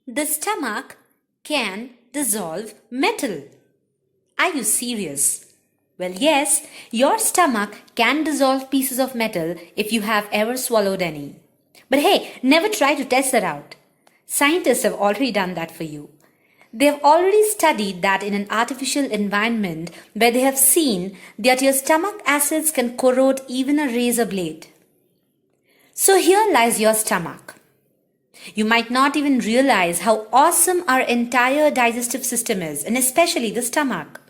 The stomach can dissolve metal. Are you serious? Well, yes, your stomach can dissolve pieces of metal if you have ever swallowed any. But hey, never try to test that out. Scientists have already done that for you. They have already studied that in an artificial environment where they have seen that your stomach acids can corrode even a razor blade. So here lies your stomach. You might not even realize how awesome our entire digestive system is, and especially the stomach.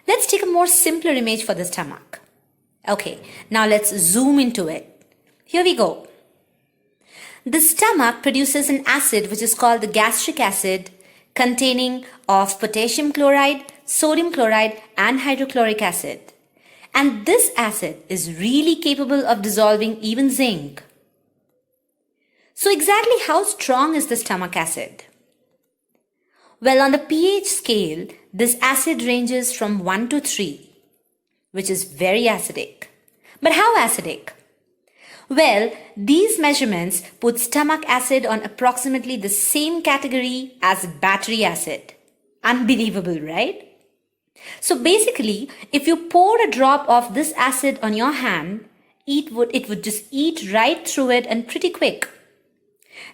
Let's take a more simpler image for the stomach. Okay, now let's zoom into it. Here we go. The stomach produces an acid which is called the gastric acid, containing of potassium chloride, sodium chloride and hydrochloric acid. And this acid is really capable of dissolving even zinc. So exactly how strong is the stomach acid? Well, on the pH scale, this acid ranges from 1 to 3, which is very acidic. But how acidic? Well, these measurements put stomach acid on approximately the same category as battery acid. Unbelievable, right? So basically, if you pour a drop of this acid on your hand, it would just eat right through it and pretty quick.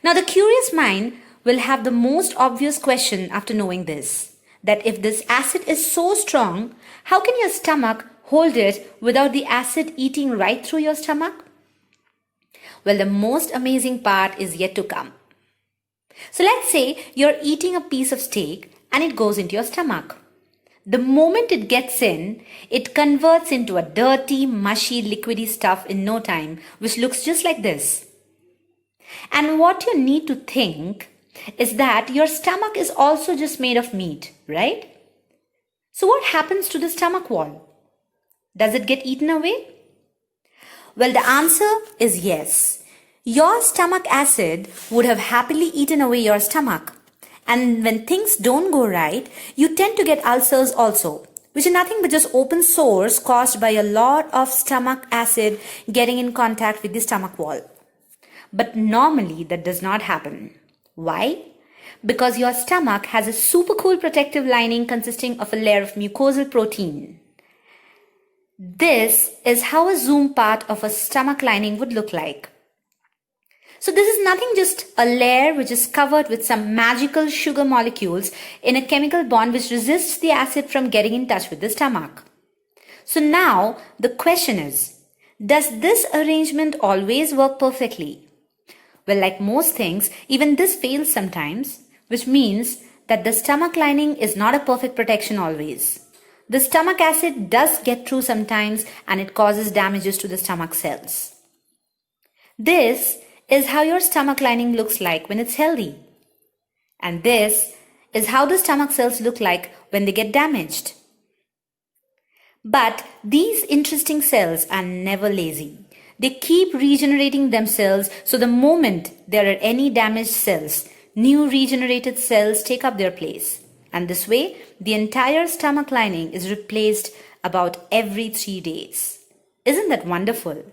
Now, the curious mind will have the most obvious question after knowing this, that if this acid is so strong, how can your stomach hold it without the acid eating right through your stomach? Well, the most amazing part is yet to come. So let's say you're eating a piece of steak and it goes into your stomach. The moment it gets in, it converts into a dirty, mushy, liquidy stuff in no time, which looks just like this. And what you need to think is that your stomach is also just made of meat, right? So what happens to the stomach wall? Does it get eaten away? Well, the answer is yes. Your stomach acid would have happily eaten away your stomach. And when things don't go right, you tend to get ulcers also, which are nothing but just open sores caused by a lot of stomach acid getting in contact with the stomach wall. But normally that does not happen. Why? Because your stomach has a super cool protective lining consisting of a layer of mucosal protein. This is how a zoom part of a stomach lining would look like. So this is nothing just a layer which is covered with some magical sugar molecules in a chemical bond which resists the acid from getting in touch with the stomach. So now the question is, does this arrangement always work perfectly? Well, like most things, even this fails sometimes, which means that the stomach lining is not a perfect protection always. The stomach acid does get through sometimes and it causes damages to the stomach cells. This is how your stomach lining looks like when it's healthy. And this is how the stomach cells look like when they get damaged. But these interesting cells are never lazy. They keep regenerating themselves, so the moment there are any damaged cells, new regenerated cells take up their place. And this way, the entire stomach lining is replaced about every 3 days. Isn't that wonderful?